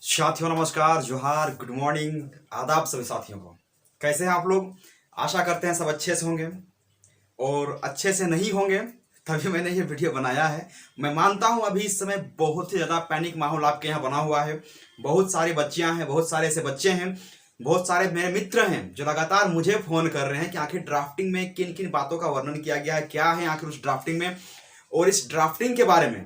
साथियों नमस्कार, जोहार, गुड मॉर्निंग, आदाब सभी साथियों को। कैसे हैं आप लोग? आशा करते हैं सब अच्छे से होंगे और अच्छे से नहीं होंगे तभी मैंने ये वीडियो बनाया है। मैं मानता हूँ अभी इस समय बहुत ही ज़्यादा पैनिक माहौल आपके यहाँ बना हुआ है। बहुत सारी बच्चियाँ हैं, बहुत सारे ऐसे बच्चे हैं, बहुत सारे मेरे मित्र हैं जो लगातार मुझे फ़ोन कर रहे हैं कि आखिर ड्राफ्टिंग में किन किन बातों का वर्णन किया गया है, क्या है आखिर उस ड्राफ्टिंग में। और इस ड्राफ्टिंग के बारे में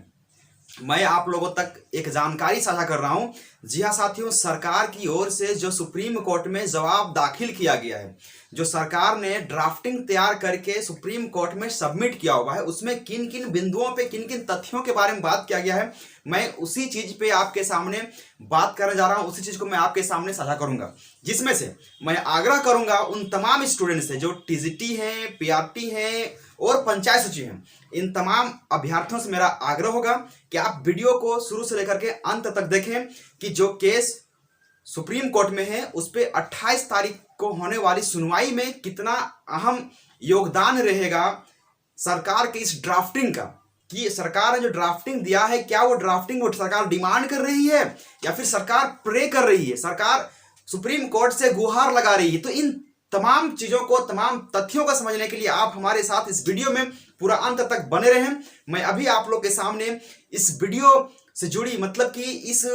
मैं आप लोगों तक एक जानकारी साझा कर रहा हूं। जी हाँ साथियों, सरकार की ओर से जो सुप्रीम कोर्ट में जवाब दाखिल किया गया है, जो सरकार ने ड्राफ्टिंग तैयार करके सुप्रीम कोर्ट में सबमिट किया हुआ है, उसमें किन किन बिंदुओं पे किन किन तथ्यों के बारे में बात किया गया है, मैं उसी चीज पे आपके सामने बात करने जा रहा हूं। उसी चीज को मैं आपके सामने साझा करूंगा, जिसमें से मैं आग्रह करूंगा उन तमाम स्टूडेंट से जो टीजीटी हैं, पीआरटी हैं और पंचायत सचिव हैं, इन तमाम अभ्यर्थियों से मेरा आग्रह होगा कि आप वीडियो को शुरू से लेकर के अंत तक देखें कि जो केस सुप्रीम कोर्ट में है उस पे 28 तारीख को होने वाली सुनवाई में कितना अहम योगदान रहेगा सरकार के इस ड्राफ्टिंग का। कि सरकार ने जो ड्राफ्टिंग दिया है, क्या वो ड्राफ्टिंग वो सरकार डिमांड कर रही है या फिर सरकार प्रे कर रही है, सरकार सुप्रीम कोर्ट से गुहार लगा रही है। तो इन तमाम चीजों को, तमाम तथ्यों को समझने के लिए आप हमारे साथ इस वीडियो में पूरा अंत तक बने रहें। मैं अभी आप लोग के सामने इस वीडियो से जुड़ी, मतलब कि इस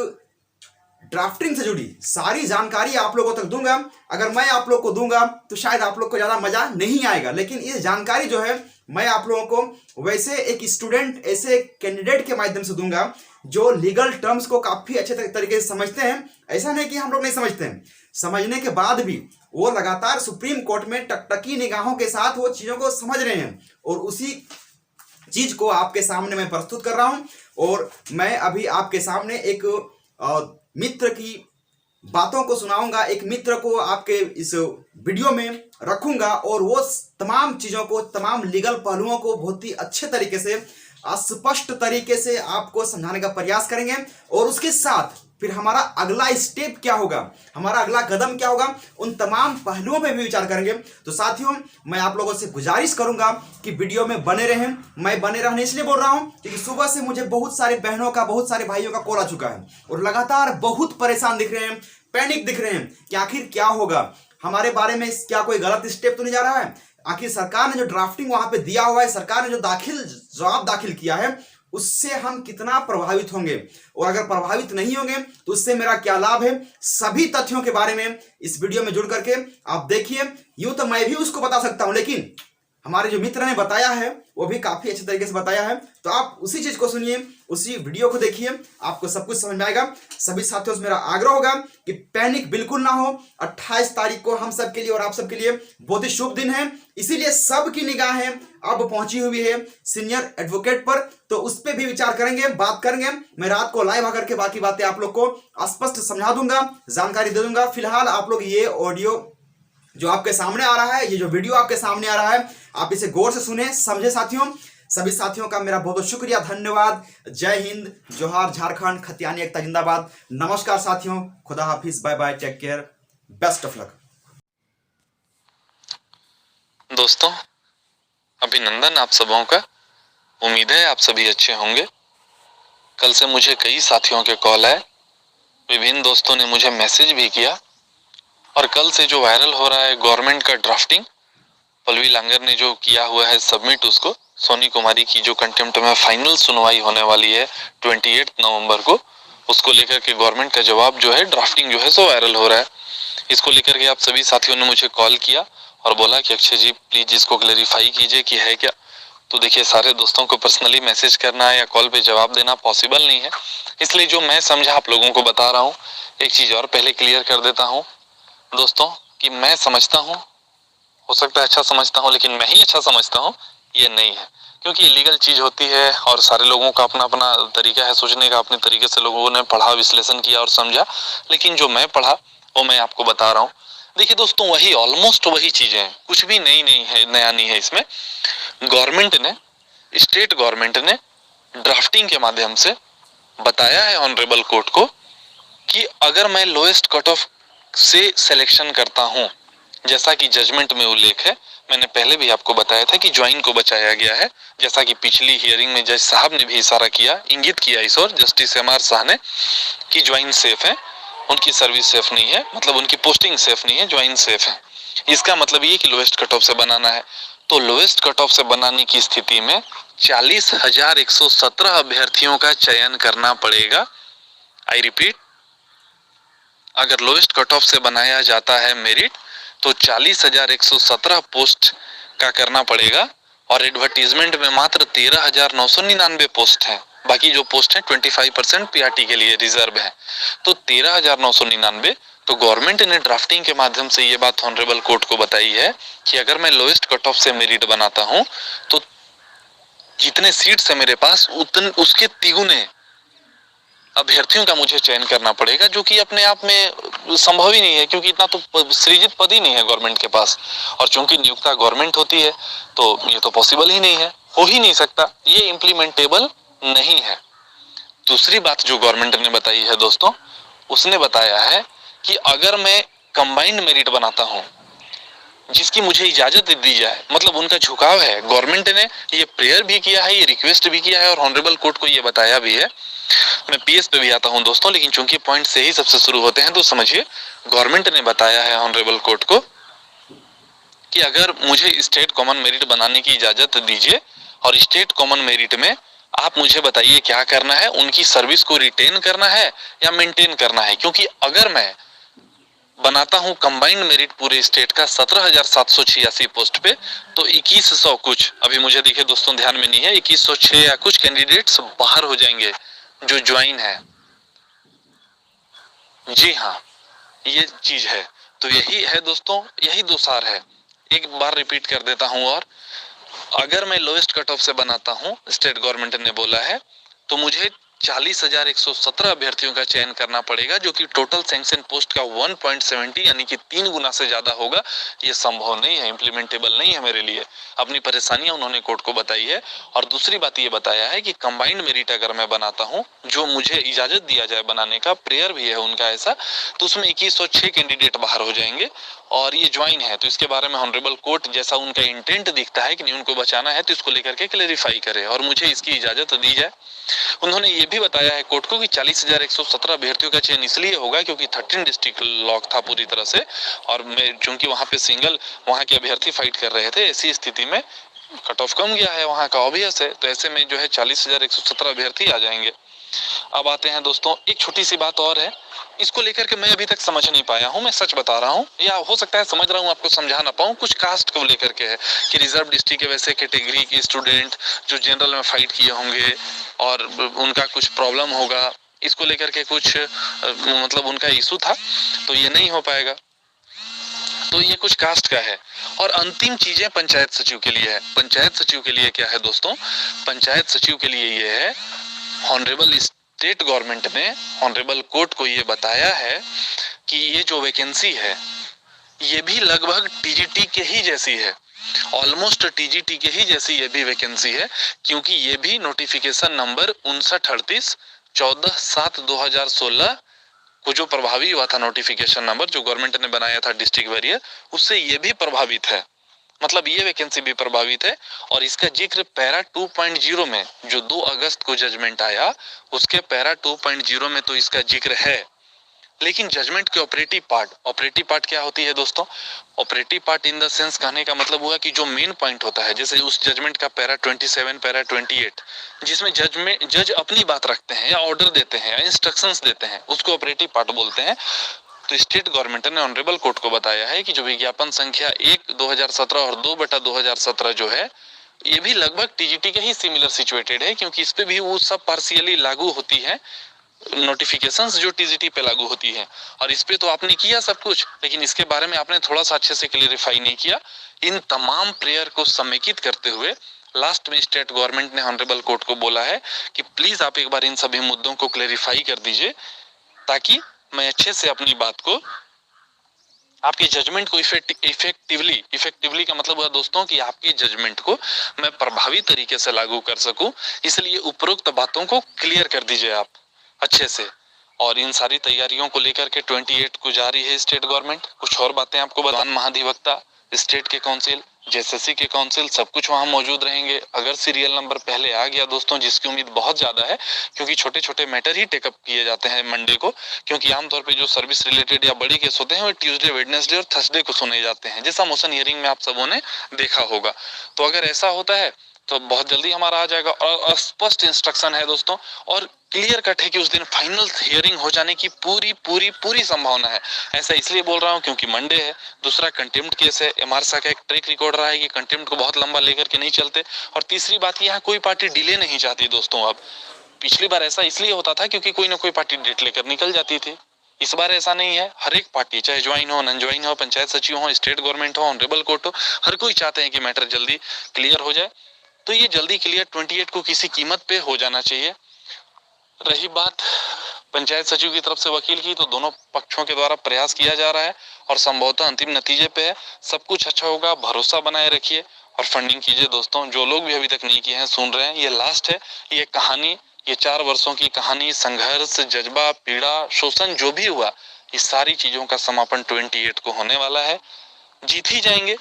ड्राफ्टिंग से जुड़ी सारी जानकारी आप लोगों तक दूंगा। अगर मैं आप लोग को दूंगा तो शायद आप लोग को ज्यादा मजा नहीं आएगा, लेकिन ये जानकारी जो है मैं आप लोगों को वैसे एक स्टूडेंट, ऐसे कैंडिडेट के माध्यम से दूंगा जो लीगल टर्म्स को काफी अच्छे तरीके से समझते हैं। ऐसा नहीं कि हम लोग नहीं समझते हैं, समझने के बाद भी वो लगातार सुप्रीम कोर्ट में टकटकी निगाहों के साथ वो चीजों को समझ रहे हैं और उसी चीज को आपके सामने मैं प्रस्तुत कर रहा हूं। और मैं अभी आपके सामने एक मित्र की बातों को सुनाऊंगा, एक मित्र को आपके इस वीडियो में रखूंगा और वो तमाम चीजों को, तमाम लीगल पहलुओं को बहुत ही अच्छे तरीके से, स्पष्ट तरीके से आपको समझाने का प्रयास करेंगे। और उसके साथ फिर हमारा अगला स्टेप क्या होगा, हमारा अगला कदम क्या होगा, उन तमाम पहलुओं पे भी विचार करेंगे। तो साथियों, मैं आप लोगों से गुजारिश करूंगा कि वीडियो में बने रहें। मैं बने रहने इसलिए बोल रहा हूं क्योंकि सुबह से मुझे बहुत सारे बहनों का, बहुत सारे भाइयों का कॉल आ चुका है और लगातार बहुत परेशान दिख रहे हैं, पैनिक दिख रहे हैं कि आखिर क्या होगा, हमारे बारे में क्या कोई गलत स्टेप तो नहीं जा रहा है, आखिर सरकार ने जो ड्राफ्टिंग वहां पे दिया हुआ है, सरकार ने जो जवाब दाखिल किया है, उससे हम कितना प्रभावित होंगे और अगर प्रभावित नहीं होंगे तो उससे मेरा क्या लाभ है। सभी तथ्यों के बारे में इस वीडियो में जुड़ करके आप देखिए। यूं तो मैं भी उसको बता सकता हूं, लेकिन हमारे जो मित्र ने बताया है वो भी काफी अच्छे तरीके से बताया है। तो आप उसी चीज को सुनिए, उसी वीडियो को देखिए, आपको सब कुछ समझ में आएगा। सभी साथियों से मेरा आग्रह होगा कि पैनिक बिल्कुल ना हो। 28 तारीख को हम सबके लिए और आप सबके लिए बहुत ही शुभ दिन है, इसीलिए सबकी निगाहें अब पहुंची हुई है सीनियर एडवोकेट पर। तो उस पर भी विचार करेंगे, बात करेंगे। मैं रात को लाइव आकर के बाकी बातें आप लोग को स्पष्ट समझा दूंगा, जानकारी दे दूंगा। फिलहाल आप लोग ये ऑडियो जो आपके सामने आ रहा है, ये जो वीडियो आपके सामने आ रहा है, आप इसे गौर से सुने, समझे साथियों। सभी साथियों का मेरा बहुत बहुत शुक्रिया, धन्यवाद। जय हिंद, जोहार, झारखंड, खतियानी एकता जिंदाबाद। नमस्कार साथियों, खुदा हाफिज, bye bye, take care, best of luck. दोस्तों, अभिनंदन आप सबों का। उम्मीद है आप सभी अच्छे होंगे। कल से मुझे कई साथियों के कॉल आए, विभिन्न दोस्तों ने मुझे मैसेज भी किया और कल से जो वायरल हो रहा है गवर्नमेंट का ड्राफ्टिंग, पल्लवी लांगर ने जो किया हुआ है सबमिट, उसको सोनी कुमारी की जो कंटेम्प्ट में फाइनल सुनवाई होने वाली है 28 नवंबर को, उसको लेकर के गवर्नमेंट का जवाब जो है, ड्राफ्टिंग जो है सो वायरल हो रहा है। इसको लेकर के आप सभी साथियों ने मुझे कॉल किया और बोला कि अक्षय जी प्लीज इसको क्लेरिफाई कीजिए कि है क्या। तो देखिए, सारे दोस्तों को पर्सनली मैसेज करना या कॉल पे जवाब देना पॉसिबल नहीं है, इसलिए जो मैं समझा आप लोगों को बता रहा हूँ। एक चीज और पहले क्लियर कर देता हूँ दोस्तों कि मैं समझता हूँ, हो सकता है अच्छा समझता हूँ, लेकिन मैं ही अच्छा समझता हूँ ये नहीं है, क्योंकि ये लीगल चीज होती है और सारे लोगों का अपना अपना तरीका है सोचने का, अपने तरीके से लोगों ने पढ़ा, विश्लेषण किया और समझा। लेकिन जो मैं पढ़ा वो मैं आपको बता रहा हूँ। देखिए दोस्तों, वही ऑलमोस्ट वही चीजें हैं, कुछ भी नई नहीं है, नया नहीं है इसमें। गवर्नमेंट ने, स्टेट गवर्नमेंट ने ड्राफ्टिंग के माध्यम से बताया है ऑनरेबल कोर्ट को कि अगर मैं लोएस्ट कट ऑफ से सिलेक्शन करता हूं, जैसा कि जजमेंट में उल्लेख है, मैंने पहले भी आपको बताया था कि ज्वाइन को बचाया गया है, जैसा कि पिछली हियरिंग में जज साहब ने भी इशारा किया, इंगित किया इस ओर, जस्टिस एम आर शाह ने, कि ज्वाइन सेफ है। उनकी सर्विस सेफ नहीं है, मतलब उनकी पोस्टिंग सेफ नहीं है, ज्वाइन सेफ है। इसका मतलब ये कि लोएस्ट कट ऑफ से बनाना है। तो लोएस्ट कट ऑफ से बनाने की स्थिति में 40,117 अभ्यर्थियों का चयन करना पड़ेगा। आई रिपीट, अगर लोएस्ट कट ऑफ से बनाया जाता है मेरिट तो 40,117 पोस्ट का करना पड़ेगा, और एडवर्टीजमेंट में मात्र 13,999 पोस्ट हैं। बाकी जो पोस्ट हैं 25% पीआरटी के लिए रिजर्व है। तो 13,999, तो गवर्नमेंट ने ड्राफ्टिंग के माध्यम से ये बात ऑनरेबल कोर्ट को बताई है कि अगर मैं लोएस्ट कट ऑफ से मेरिट बनाता हूं तो जितने सीट्स है मेरे पास उतने उसके तिगुने अभ्यर्थियों का मुझे चयन करना पड़ेगा, जो कि अपने आप में संभव ही नहीं है, क्योंकि इतना तो सृजित पद ही नहीं है गवर्नमेंट के पास। और चूंकि नियुक्ता गवर्नमेंट होती है तो ये तो पॉसिबल ही नहीं है, हो ही नहीं सकता, ये इम्प्लीमेंटेबल नहीं है। दूसरी बात जो गवर्नमेंट ने बताई है दोस्तों, उसने बताया है कि अगर मैं कंबाइंड मेरिट बनाता हूं जिसकी मुझे इजाजत दी जाए, मतलब उनका झुकाव है, गवर्नमेंट ने ये प्रेयर भी किया है, ये रिक्वेस्ट भी किया है और ऑनरेबल कोर्ट को ये बताया भी है। मैं पीएस पे भी आता हूं दोस्तों, लेकिन चूंकि पॉइंट से ही सबसे शुरू होते हैं तो समझिए, गवर्नमेंट ने बताया है ऑनरेबल कोर्ट को कि अगर मुझे स्टेट कॉमन मेरिट बनाने की इजाजत दीजिए, और स्टेट कॉमन मेरिट में आप मुझे बताइए क्या करना है, उनकी सर्विस को रिटेन करना है या मेंटेन करना है। क्योंकि अगर मैं बनाता हूं कंबाइंड मेरिट पूरे स्टेट का 17,786 पोस्ट पे, तो 2100 कुछ, अभी मुझे देखिए दोस्तों ध्यान में नहीं है, 2106 या कुछ कैंडिडेट्स बाहर हो जाएंगे जो ज्वाइन है। जी हाँ, ये चीज है। तो यही है दोस्तों, यही दो सार है। एक बार रिपीट कर देता हूं, और अगर मैं लोएस्ट कट ऑफ से बनाता हूं, स्टेट गवर्नमेंट ने बोला है, तो मुझे 40,117 अभ्यर्थियों का चयन करना पड़ेगा, जो कि टोटल सैंक्शन पोस्ट का 1.70 यानी कि 3 गुना से ज्यादा होगा। ये संभव नहीं है, इम्प्लीमेंटेबल नहीं है मेरे लिए। अपनी परेशानियां उन्होंने कोर्ट को बताई है। और दूसरी बात ये बताया है कि कंबाइंड मेरिट अगर मैं बनाता हूं, जो मुझे इजाजत दिया जाए बनाने का, प्रेयर भी है उनका ऐसा, तो उसमें 2106 कैंडिडेट बाहर हो जाएंगे और ये ज्वाइन है। तो इसके बारे में ऑनरेबल कोर्ट, जैसा उनका इंटेंट दिखता है कि नहीं उनको बचाना है, तो इसको लेकर के क्लेरिफाई करे और मुझे इसकी इजाजत दी जाए। उन्होंने ये भी बताया है कोर्ट को कि 40,117 अभ्यर्थियों का चयन इसलिए होगा क्योंकि 13 डिस्ट्रिक्ट लॉक था पूरी तरह से, और चूंकि वहां पे सिंगल वहां के अभ्यर्थी फाइट कर रहे थे, ऐसी स्थिति में कट ऑफ कम गया है वहां का, ऑब्वियस है। तो ऐसे में जो है 40,117 अभ्यर्थी आ जाएंगे। अब आते हैं दोस्तों, एक छोटी सी बात और है, इसको लेकर के मैं अभी तक समझ नहीं पाया हूं, मैं सच बता रहा हूं, या हो सकता है समझ रहा हूं, आपको समझा ना पाऊं। कुछ कास्ट को लेकर के है कि रिजर्व डिस्ट्रिक्ट के वैसे कैटेगरी के स्टूडेंट जो जनरल में फाइट किए होंगे और उनका कुछ प्रॉब्लम होगा, इसको लेकर के कुछ मतलब उनका इशू था, तो ये नहीं हो पाएगा। तो ये कुछ कास्ट का है। और अंतिम चीजें पंचायत सचिव के लिए है। पंचायत सचिव के लिए क्या है दोस्तों? पंचायत सचिव के लिए ये है, ऑनरेबल स्टेट गवर्नमेंट ने ऑनरेबल कोर्ट को ये बताया है कि ये जो वैकेंसी है ये भी लगभग टीजीटी के ही जैसी है, ऑलमोस्ट टीजीटी के ही जैसी ये भी वैकेंसी है, क्योंकि ये भी नोटिफिकेशन नंबर 5938 14/7/2016 को जो प्रभावी हुआ था, नोटिफिकेशन नंबर जो गवर्नमेंट ने बनाया था डिस्ट्रिक्ट वेरियर, उससे ये भी प्रभावित है। मतलब ये वैकेंसी भी प्रभावित है। और इसका जिक्र पैरा 2.0 में, जो 2 अगस्त को जजमेंट आया, उसके पैरा 2.0 में तो इसका जिक्र है। लेकिन जजमेंट के ऑपरेटिव पार्ट क्या होती है दोस्तों? Operative part in the sense कहने का मतलब हुआ कि जो मेन पॉइंट होता है, जैसे उस जजमेंट का पैरा 27, पैरा 28, जिसमें जज अपनी बात रखते हैं या ऑर्डर देते हैं या इंस्ट्रक्शंस देते हैं, उसको ऑपरेटिव पार्ट बोलते हैं। तो स्टेट गवर्नमेंट ने ऑनरेबल कोर्ट को बताया है कि जो विज्ञापन संख्या 1/2017 और 2/2017 जो है, ये भी लगभग टीजीटी के ही सिमिलर सिचुएटेड है, क्योंकि इस पे भी वो सब पार्शियली लागू होती है, नोटिफिकेशंस जो टीजीटी पे लागू होती है। और इस पे तो आपने किया सब कुछ, लेकिन इसके बारे में आपने थोड़ा सा अच्छे से क्लेरिफाई नहीं किया। इन तमाम प्रेयर को समेकित करते हुए लास्ट में स्टेट गवर्नमेंट ने ऑनरेबल कोर्ट को बोला है कि प्लीज आप एक बार इन सभी मुद्दों को क्लेरिफाई कर दीजिए, ताकि मैं अच्छे से अपनी बात को, आपके जजमेंट को इफेक्टिवली का मतलब हुआ दोस्तों कि आपकी जजमेंट को मैं प्रभावी तरीके से लागू कर सकूं। इसलिए उपरोक्त बातों को क्लियर कर दीजिए आप अच्छे से। और इन सारी तैयारियों को लेकर के 28 को जा रही है स्टेट गवर्नमेंट। कुछ और बातें आपको बता, महाधिवक्ता, स्टेट के काउंसिल, जेएसएससी के काउंसिल सब कुछ वहां मौजूद रहेंगे। अगर सीरियल नंबर पहले आ गया दोस्तों, जिसकी उम्मीद बहुत ज्यादा है, क्योंकि छोटे छोटे मैटर ही टेकअप किए जाते हैं मंडे को, क्योंकि आमतौर पे जो सर्विस रिलेटेड या बड़ी केस होते हैं वो ट्यूसडे, वेडनेसडे और थर्सडे को सुने जाते हैं, जैसा मोशन हियरिंग में आप सबों ने देखा होगा। तो अगर ऐसा होता है तो बहुत जल्दी हमारा आ जाएगा। और स्पष्ट इंस्ट्रक्शन है दोस्तों, और क्लियर कट है कि उस दिन फाइनल हियरिंग हो जाने की पूरी पूरी पूरी संभावना है। ऐसा इसलिए बोल रहा हूं क्योंकि मंडे है, दूसरा कंटेम्प्ट केस है। एमआरसा का एक ट्रैक रिकॉर्ड रहा है कि कंटेम्प्ट को बहुत लंबा लेकर के नहीं चलते। और तीसरी बात, यहाँ कोई पार्टी डिले नहीं चाहती दोस्तों। अब पिछली बार ऐसा इसलिए होता था क्योंकि कोई ना कोई पार्टी डेट लेकर निकल जाती थी। इस बार ऐसा नहीं है। हर एक पार्टी, चाहे ज्वाइन हो, नॉन ज्वाइन हो, पंचायत सचिव हो, स्टेट गवर्नमेंट हो, ऑनरेबल कोर्ट हो, हर कोई चाहते हैं कि मैटर जल्दी क्लियर हो जाए। तो ये जल्दी क्लियर 28 को किसी कीमत पे हो जाना चाहिए। रही बात पंचायत सचिव की तरफ से वकील की, तो दोनों पक्षों के द्वारा प्रयास किया जा रहा है और संभवतः अंतिम नतीजे पे है। सब कुछ अच्छा होगा, भरोसा बनाए रखिए और फंडिंग कीजिए दोस्तों। जो लोग भी अभी तक नहीं किए हैं, सुन रहे हैं, ये लास्ट है। ये कहानी, ये 4 वर्षों की कहानी, संघर्ष, जज्बा, पीड़ा, शोषण जो भी हुआ, इस सारी चीजों का समापन 28 को होने वाला है। जीत ही जाएंगे,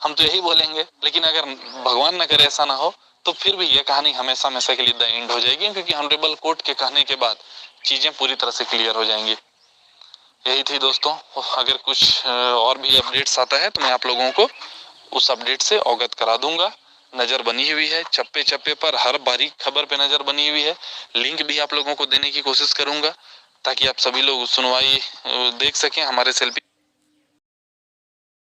हम तो यही बोलेंगे। लेकिन अगर भगवान न करे ऐसा ना हो, तो फिर भी ये कहानी हमेशा हमेशा के लिए द एंड हो जाएगी, क्योंकि ऑनरेबल कोर्ट के कहने के बाद चीजें पूरी तरह से क्लियर हो जाएंगी। यही थी दोस्तों। अगर कुछ और भी अपडेट्स आता है तो मैं आप लोगों को उस अपडेट से अवगत करा दूंगा। नजर बनी हुई है चप्पे चप्पे पर, हर बारीक खबर पे नजर बनी हुई है। लिंक भी आप लोगों को देने की कोशिश करूंगा ताकि आप सभी लोग सुनवाई देख सकें। हमारे सेल्फी